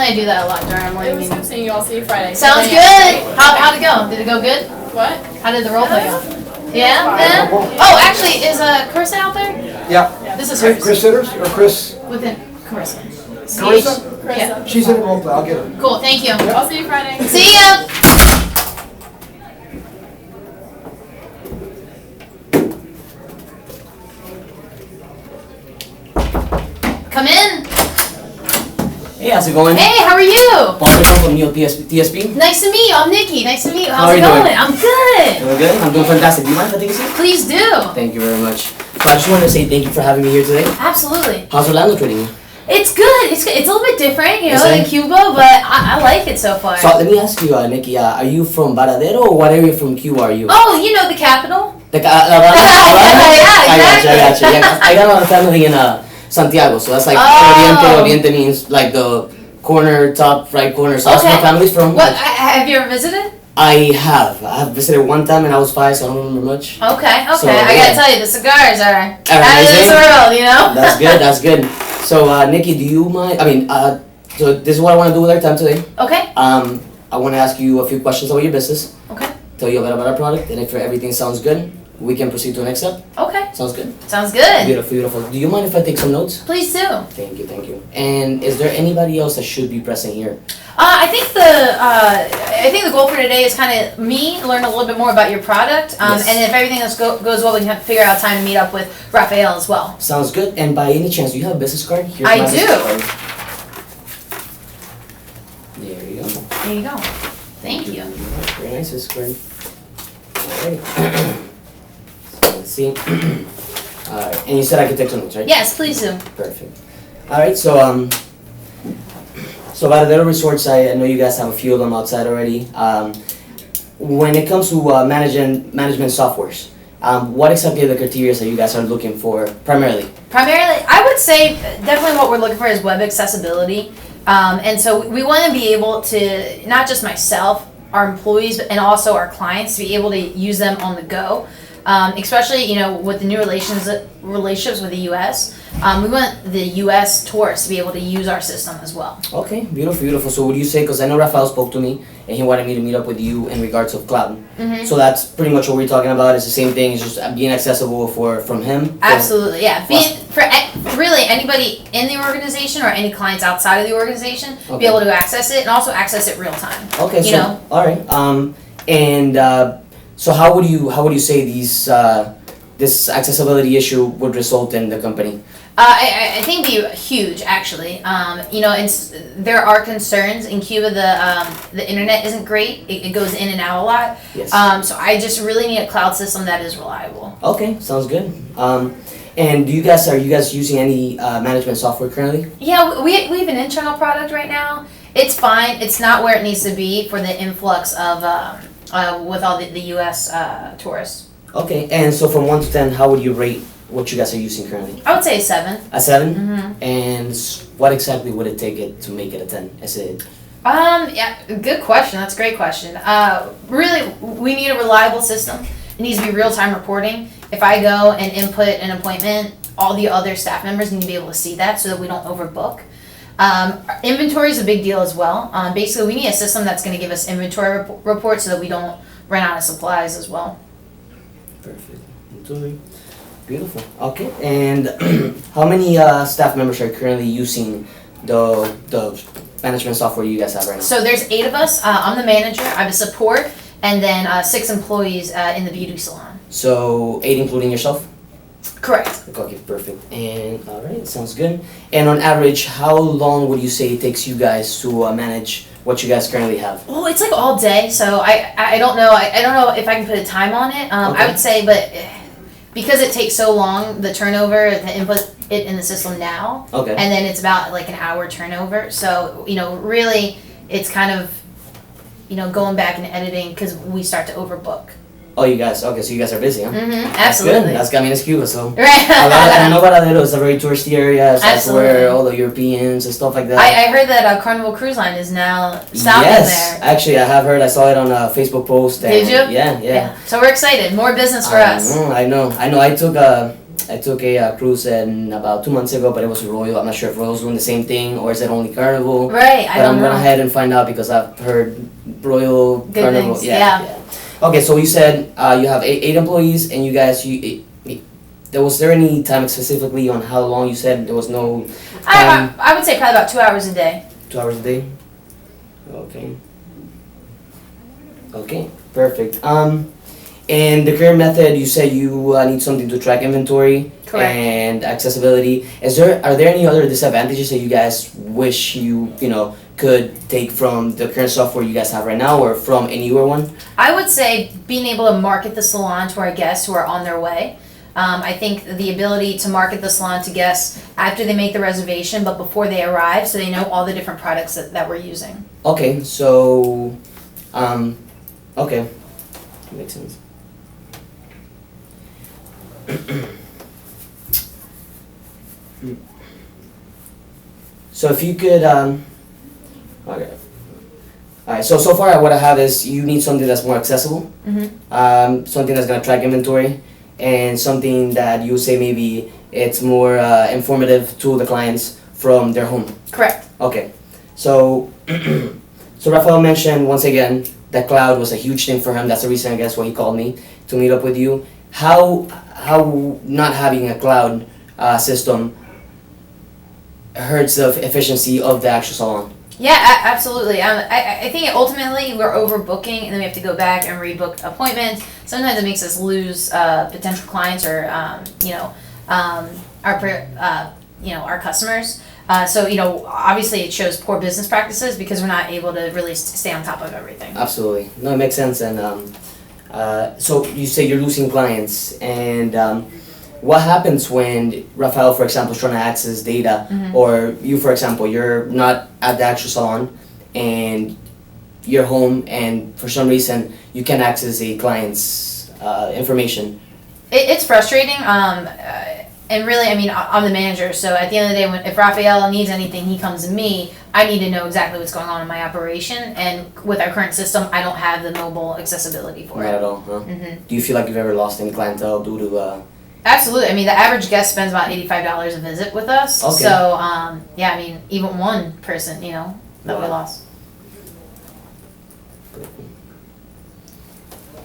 I do that a lot during our morning It was meeting. good seeing you. I'll see you Friday. Sounds good. How'd it go? Did it go good? What? How did the role play go? Yeah? Oh, actually, is Carissa out there? Yeah. This is hers. Chris Sitters or Chris? Within Carissa. Carissa? Yeah. She's in the role play. I'll get her. Cool, thank you. I'll see you Friday. See ya! Come in. Hey, how's it going? Hey, how are you? Pedron from New TSP. Nice to meet you. I'm Nikki. Nice to meet you. How How's are it you going? doing? I'm good. Doing good? I'm doing fantastic. Do you mind if I take a seat? Please do. Thank you very much. So I just wanted to say thank you for having me here today. Absolutely. How's Orlando treating you? It's good. It's good. It's a little bit different, you know, Is it? than Cuba, but I like it so far. So let me ask you, Nikki, are you from Varadero or what area from Cuba are you? Oh, you know the capital. The Yeah, I got you. exactly. Yeah, I got a lot of family in Santiago, so that's like Oh. Oriente means like the corner, top right corner. So that's where my family's from. What? Have you ever visited? I have visited one time and I was 5, so I don't remember much. Okay. So, I yeah. gotta tell you, the cigars are out of amazing. this world, you know. That's good. So Nikki, do you mind? So this is what I want to do with our time today. Okay. I want to ask you a few questions about your business. Okay. Tell you a bit about our product, and if everything sounds good, we can proceed to the next step. Okay. Sounds good. Sounds good. Beautiful. Do you mind if I take some notes? Please do. Thank you. And is there anybody else that should be present here? I think the goal for today is kind of me learn a little bit more about your product, Yes. and if everything else goes well, we can figure out time to meet up with Raphael as well. Sounds good. And by any chance, do you have a business card? Here's I my do. business card. There you go. There you go. Thank you. Very nice business card. Alright. So let's see. Alright. And you said I could take some notes, right? Yes, please do. Perfect. Alright, so Varadero Resorts, I know you guys have a few of them outside already. When it comes to management softwares, what exactly are the criteria that you guys are looking for primarily? Primarily, I would say definitely what we're looking for is web accessibility. And so we want to be able to, not just myself, our employees, and also our clients, to be able to use them on the go. Especially, you know, with the new relationships with the U.S., we want the U.S. tourists to be able to use our system as well. Okay, beautiful. So would you say, because I know Rafael spoke to me and he wanted me to meet up with you in regards of cloud. Mm-hmm. So that's pretty much what we're talking about. It's the same thing. It's just being accessible from him. Absolutely, yeah. For really anybody in the organization or any clients outside of the organization, be able to access it and also access it real time. Okay, you know? All right. So how would you say this accessibility issue would result in the company? I think it'd be huge, actually. You know, there are concerns in Cuba. The internet isn't great. It goes in and out a lot. Yes. So I just really need a cloud system that is reliable. Okay, sounds good. And are you guys using any management software currently? Yeah, we have an internal product right now. It's fine. It's not where it needs to be for the influx of with all the U.S. Tourists. Okay, and so from 1 to 10, how would you rate what you guys are using currently? I would say a 7. A 7? Mm-hmm. And what exactly would it take it to make it a 10? Is it? Yeah, good question. That's a great question. Really, we need a reliable system. It needs to be real-time reporting. If I go and input an appointment, all the other staff members need to be able to see that so that we don't overbook. Inventory is a big deal as well. Basically, we need a system that's going to give us inventory reports so that we don't run out of supplies as well. Perfect. Inventory. Beautiful. Okay. And how many staff members are currently using the management software you guys have right now? So there's 8 of us. I'm the manager. I have a support, and then 6 employees in the beauty salon. So 8 including yourself? Correct. Okay, perfect. And all right, sounds good. And on average, how long would you say it takes you guys to manage what you guys currently have? Oh, it's like all day. So I don't know. I don't know if I can put a time on it. Okay. I would say, but because it takes so long, the turnover to input it in the system now, Okay. and then it's about like an hour turnover. So really, it's kind of going back and editing because we start to overbook. Oh, you guys. Okay, so you guys are busy, huh? Mm-hmm. That's Absolutely. good. That's Cuba, so. Right. I know Varadero is a very touristy area. That's where Absolutely. all the Europeans and stuff like that. I heard that Carnival Cruise Line is now stopping Yes, there. actually, I have heard. I saw it on a Facebook post. And Did you? Yeah. So we're excited. More business for us. I know. I took I took a cruise in about 2 months ago, but it was Royal. I'm not sure if Royal's doing the same thing or is it only Carnival. Right, I But don't I'm know. gonna head and find out because I've heard Royal Good Carnival. things, yeah. Okay, so you said you have eight employees, and you guys was there any time specifically on how long you said there was no time? I would say probably about 2 hours a day. 2 hours a day. Okay. Okay, perfect. And the current method, you said you need something to track inventory Correct. and accessibility. Are there any other disadvantages that you guys wish you could take from the current software you guys have right now, or from a newer one? I would say being able to market the salon to our guests who are on their way. I think the ability to market the salon to guests after they make the reservation, but before they arrive, so they know all the different products that we're using. Okay, so, okay, makes sense. So if you could, okay. Alright, so far what I have is you need something that's more accessible, something that's gonna track inventory, and something that you say maybe it's more informative to the clients from their home. Correct. Okay, so so Rafael mentioned once again that cloud was a huge thing for him. That's the reason I guess why he called me to meet up with you. How not having a cloud system hurts the efficiency of the actual salon? Yeah, absolutely. I think ultimately we're overbooking, and then we have to go back and rebook appointments. Sometimes it makes us lose potential clients or our customers. So obviously it shows poor business practices because we're not able to really stay on top of everything. Absolutely, no, it makes sense. And so you say you're losing clients, and what happens when Rafael, for example, is trying to access data, or you, for example, you're not at the actual salon, and you're home, and for some reason you can't access a client's information? It's frustrating. And really, I mean, I'm the manager, so at the end of the day, if Raphael needs anything, he comes to me. I need to know exactly what's going on in my operation, and with our current system, I don't have the mobile accessibility for Not it. at all, huh? Do you feel like you've ever lost any clientele due to? Absolutely. I mean, the average guest spends about $85 a visit with us. Okay. So, yeah, I mean, even one person, that we Wow. lost.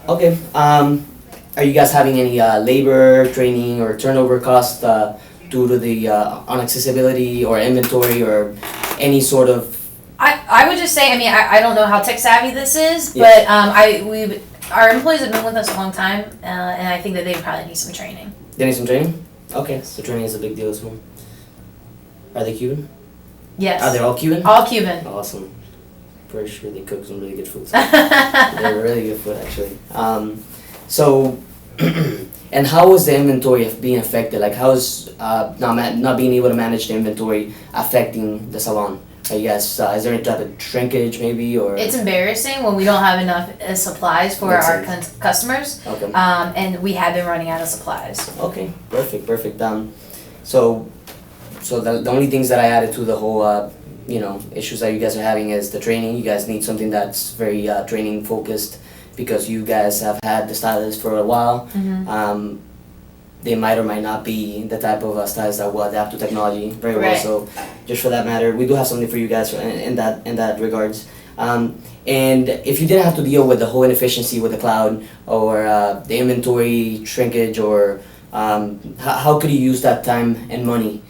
Okay. Are you guys having any labor, training, or turnover costs due to the inaccessibility or inventory or any sort of? I would just say, I mean, I don't know how tech savvy this is, Yes. but our employees have been with us a long time, and I think that they probably need some training. They need some training? Okay, so training is a big deal as well. Are they Cuban? Yes. Are they all Cuban? All Cuban. Awesome. Pretty sure they cook some really good food. They're really good food, actually. So, and how was the inventory being affected? Like, how is not being able to manage the inventory affecting the salon? I guess, is there any type of shrinkage maybe, or? It's embarrassing when we don't have enough supplies for Makes our sense. customers, Okay. and we have been running out of supplies. Okay, perfect. So the only things that I added to the whole, issues that you guys are having is the training. You guys need something that's very training focused because you guys have had the stylist for a while. They might or might not be the type of stylist that will adapt to technology very well. Right. So, just for that matter, we do have something for you guys in that regards. And if you didn't have to deal with the whole inefficiency with the cloud or the inventory shrinkage, or how could you use that time and money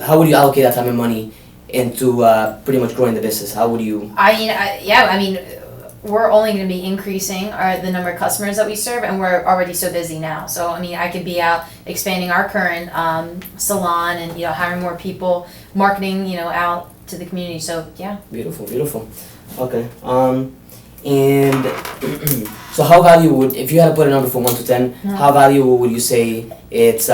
how would you allocate that time and money into pretty much growing the business? How would you? I mean, we're only going to be increasing the number of customers that we serve, and we're already so busy now. So, I mean, I could be out expanding our current salon and, hiring more people, marketing, out to the community. So, yeah. Beautiful. Okay. And so how valuable if you had to put a number from 1 to 10, how valuable would you say it's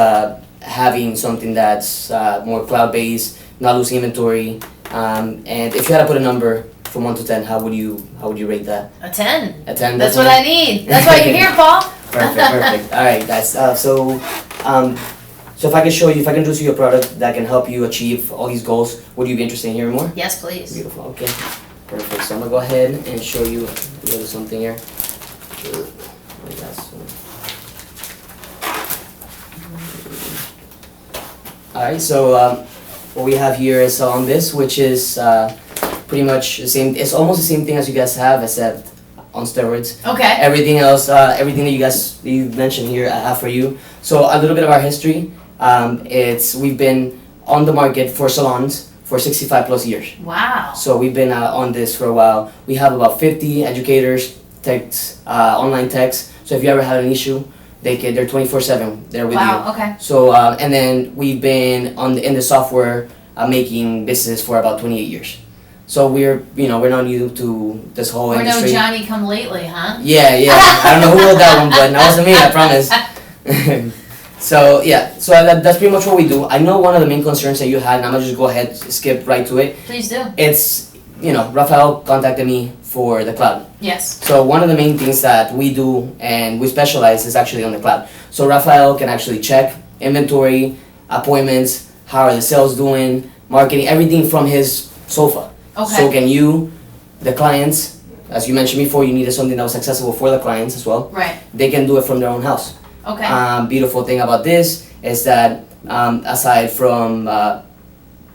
having something that's more cloud-based, not losing inventory, and if you had to put a number from 1 to 10, how would you rate that? A 10. A 10. That's what I need. That's why you're here, Paul. Perfect. All right, guys. So if I can show you, if I can introduce you a product that can help you achieve all these goals, would you be interested in hearing more? Yes, please. Beautiful. Okay. Perfect. So I'm gonna go ahead and show you a little something here. All right, so what we have here is on this, which is pretty much the same. It's almost the same thing as you guys have, except on steroids. Okay. Everything else, everything that you mentioned here, I have for you. So a little bit of our history. We've been on the market for salons for 65 plus years. Wow. So we've been on this for a while. We have about 50 educators, techs, online techs. So if you ever had an issue, they're 24/7. They're with you. Wow. Okay. So and then we've been in the software making business for about 28 years. So we're not new to this whole We're no industry. Johnny come lately, huh? Yeah. I don't know who wrote that one, but that wasn't me. I promise. So that's pretty much what we do. I know one of the main concerns that you had, and I'm gonna just go ahead, skip right to it. Please do. It's Rafael contacted me for the cloud. Yes. So one of the main things that we do and we specialize is actually on the cloud. So Rafael can actually check inventory, appointments, how are the sales doing, marketing, everything from his sofa. Okay. So can you, the clients, as you mentioned before, you needed something that was accessible for the clients as well. Right. They can do it from their own house. Okay. Beautiful thing about this is that aside from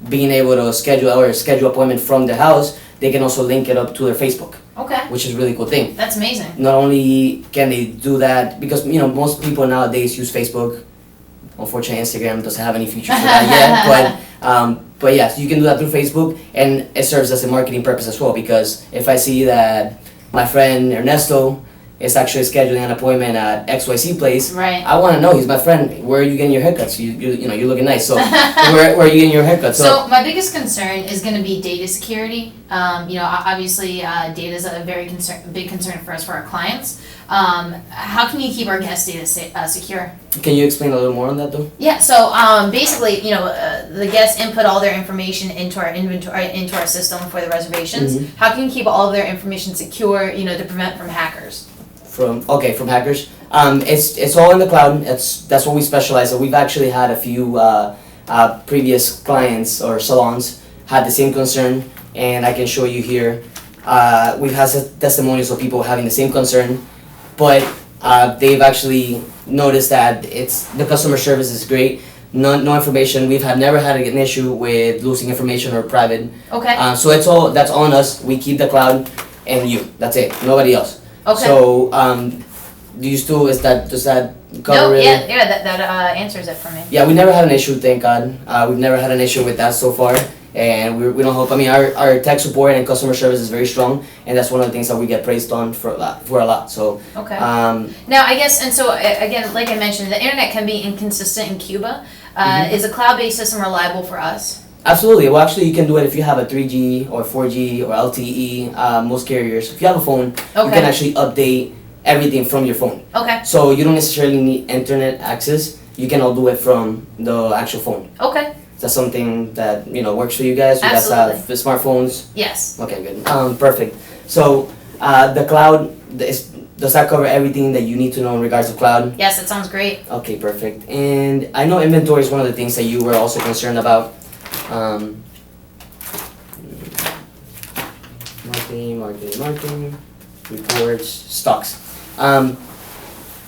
being able to schedule appointment from their house, they can also link it up to their Facebook, Okay. which is a really cool thing. That's amazing. Not only can they do that, because most people nowadays use Facebook. Unfortunately, Instagram doesn't have any features for that yet, but yes, you can do that through Facebook, and it serves as a marketing purpose as well, because if I see that my friend Ernesto is actually scheduling an appointment at XYZ place, Right. I want to know, he's my friend, where are you getting your haircuts? You're looking nice, so where are you getting your haircuts? So my biggest concern is going to be data security. Obviously, data is a very big concern for us, for our clients. How can you keep our guest data secure? Can you explain a little more on that though? Yeah, so basically, the guests input all their information into our inventory, into our system for the reservations. Mhm. How can you keep all of their information secure, to prevent from hackers? From hackers. It's all in the cloud. That's what we specialize in. We've actually had a few previous clients or salons had the same concern, and I can show you here. We've had testimonials of people having the same concern, but they've actually noticed that the customer service is great. No information. Never had an issue with losing information or private. Okay. So that's on us. We keep the cloud, and you. That's it. Nobody else. Okay. So, does that cover No, it? yeah, that answers it for me. Yeah, we never had an issue, thank God. We've never had an issue with that so far, and we don't hope. I mean, our tech support and customer service is very strong, and that's one of the things that we get praised on for a lot. So, Okay. Now, I guess, and so again, like I mentioned, the internet can be inconsistent in Cuba. Is a cloud-based system reliable for us? absolutely. Well, actually, you can do it if you have a 3G or 4G or LTE. Most carriers, if you have a phone, you can actually update everything from your phone. Okay. So you don't necessarily need internet access. You can all do it from the actual phone. Okay. Is that something that works for you guys? You guys Absolutely. have the smartphones? Yes. Okay, good. Perfect. So the cloud does that cover everything that you need to know in regards to cloud? Yes, that sounds great. Okay, perfect. And I know inventory is one of the things that you were also concerned about. Marketing, reports, stocks.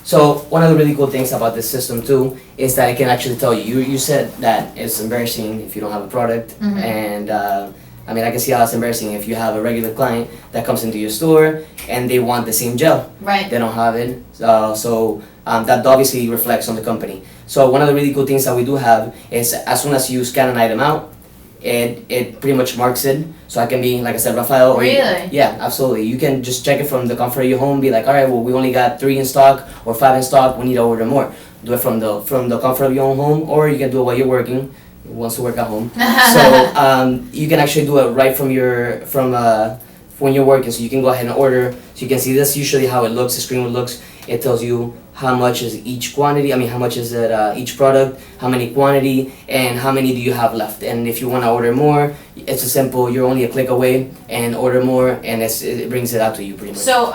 So one of the really cool things about this system too is that it can actually tell you. You said that it's embarrassing if you don't have a product, and I mean I can see how it's embarrassing if you have a regular client that comes into your store and they want the same gel. Right. They don't have it, so that obviously reflects on the company. So one of the really cool things that we do have is as soon as you scan an item out, it pretty much marks it. So I can be, like I said, Rafael. Really? Yeah, absolutely. You can just check it from the comfort of your home. Be like, all right, well, we only got 3 in stock or 5 in stock. We need to order more. Do it from the comfort of your own home, or you can do it while you're working. Who wants to work at home? So you can actually do it right from when you're working. So you can go ahead and order. So you can see this usually how it looks. The screen looks. It tells you how much is each quantity. I mean, how much is it each product? How many quantity and how many do you have left? And if you want to order more, it's a simple. You're only a click away and order more, and it brings it out to you pretty much. So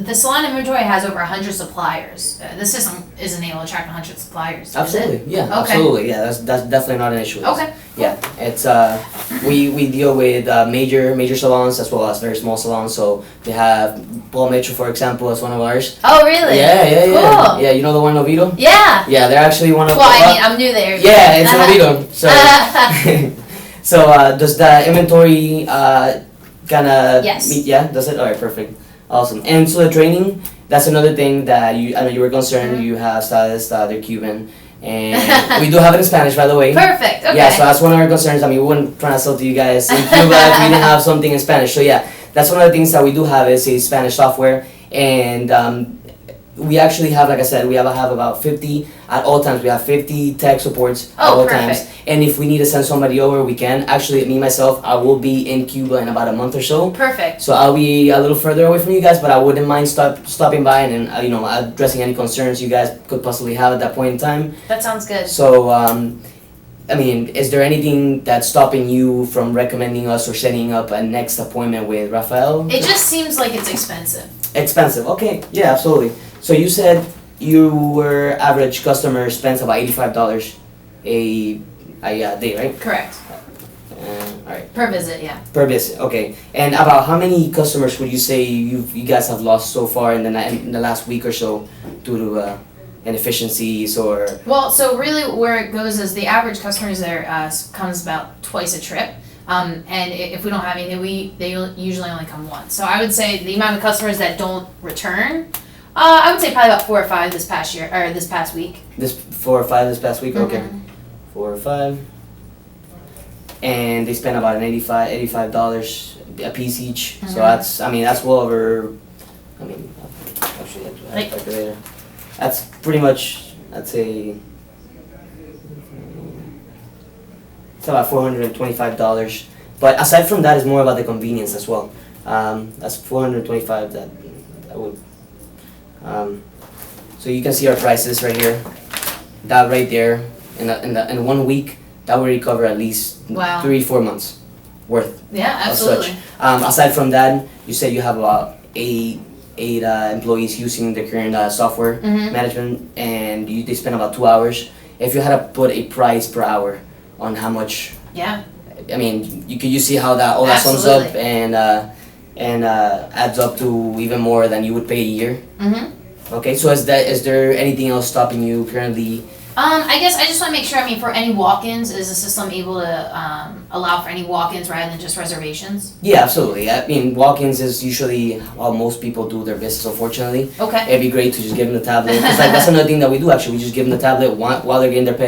the salon inventory has over 100 suppliers. The system isn't able to track 100 suppliers. Is it? Absolutely, yeah, Okay. absolutely, yeah. That's definitely not an issue. Okay. Yeah, it's we deal with major salons as well as very small salons. So they have Paul Mitchell, for example, as one of ours. Oh, really? Yeah. Cool. Yeah, you know the one in Oviedo? Yeah. Yeah, they're actually one of. Well, I mean, I'm new there. Yeah, it's in Oviedo. So, so does the inventory kind of Yes. meet? Yeah, does it? All right, perfect, awesome. And so the training, that's another thing that I know you were concerned. Mhm. You have stylists, they're Cuban, and we do have it in Spanish, by the way. Perfect. Okay. Yeah, so that's one of our concerns. I mean, we wouldn't try to sell to you guys in Cuba if we didn't have something in Spanish. So yeah, that's one of the things that we do have is a Spanish software, and we actually have, like I said, we have about 50 at all times. We have 50 tech supports at Oh, all perfect. times, and if we need to send somebody over, we can. Actually, me myself, I will be in Cuba in about a month or so. Perfect. So I'll be a little further away from you guys, but I wouldn't mind stopping by and you know, addressing any concerns you guys could possibly have at that point in time. That sounds good. So, I mean, is there anything that's stopping you from recommending us or setting up a next appointment with Rafael? It just seems like it's expensive. Expensive. Okay. Yeah, absolutely. So you said your average customer spends about $85 a day, right? Correct. All right. Per visit, yeah. Per visit. Okay. And about how many customers would you say you guys have lost so far in the last week or so due to inefficiencies or? Well, so really where it goes is the average customers there comes about twice a trip. And if we don't have any, they usually only come once. So I would say the amount of customers that don't return, I would say probably about 4 or 5 this past year or this past week. This 4 or 5 this past week. Okay. Mhm. 4 or 5. And they spend about $85 a piece each. So Mhm. that's well over. I mean, actually, I have a Like- calculator. That's pretty much. I'd say it's about $425. But aside from that, it's more about the convenience as well. That's $425 that would. So you can see our prices right here. That right there in 1 week, that will recover at least Wow. 3-4 months worth Yeah, of absolutely. such. Aside from that, you said you have about eight employees using the current software Mhm. management, and they spend about 2 hours. If you had to put a price per hour on how much, Yeah. I mean, you see how that all that sums up Absolutely. and adds up to even more than you would pay a year. Mhm. Okay, so is there anything else stopping you currently? I guess I just want to make sure. I mean, for any walk-ins, is the system able to allow for any walk-ins rather than just reservations? Yeah, absolutely. I mean, walk-ins is usually how most people do their business, unfortunately. Okay. It'd be great to just give them the tablet. 'Cause, like, that's another thing that we do, actually. We just give them the tablet while they're getting their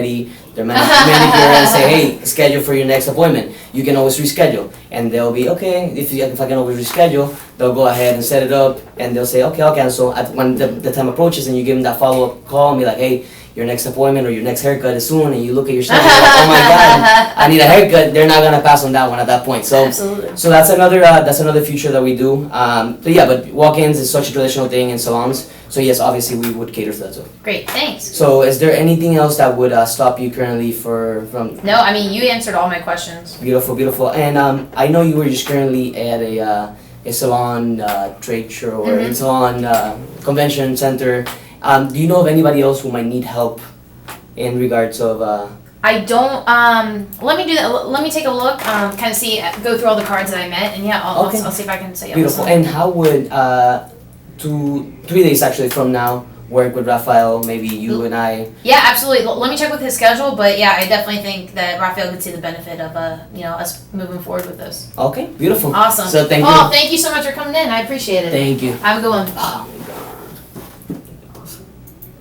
their manicure, and say, hey, schedule for your next appointment. You can always reschedule. And they'll be, okay, if I can always reschedule, they'll go ahead and set it up, and they'll say, okay, I'll cancel. When the time approaches and you give them that follow-up call and be like, hey, your next appointment or your next haircut is soon, and you look at your schedule, like, oh my god, I need a haircut. They're not gonna pass on that one at that point. So, Absolutely. so that's another feature that we do. But yeah, but walk-ins is such a traditional thing in salons. So yes, obviously we would cater for that too. Great. Thanks. So is there anything else that would stop you currently from? No, I mean you answered all my questions. Beautiful, beautiful. And I know you were just currently at a salon trade show or a Mhm. salon convention center. Do you know of anybody else who might need help in regards of? I don't. Let me do that. Let me take a look. Kind of see, go through all the cards that I met, and yeah, I'll, Okay. I'll see if I can say Beautiful. And how would 3 days actually from now work with Rafael? Maybe you and I. Yeah, absolutely. Let me check with his schedule, but yeah, I definitely think that Raphael could see the benefit of us moving forward with this. Okay, beautiful. Awesome. So thank Oh, you. thank you so much for coming in. I appreciate it. Thank you. Have a good one.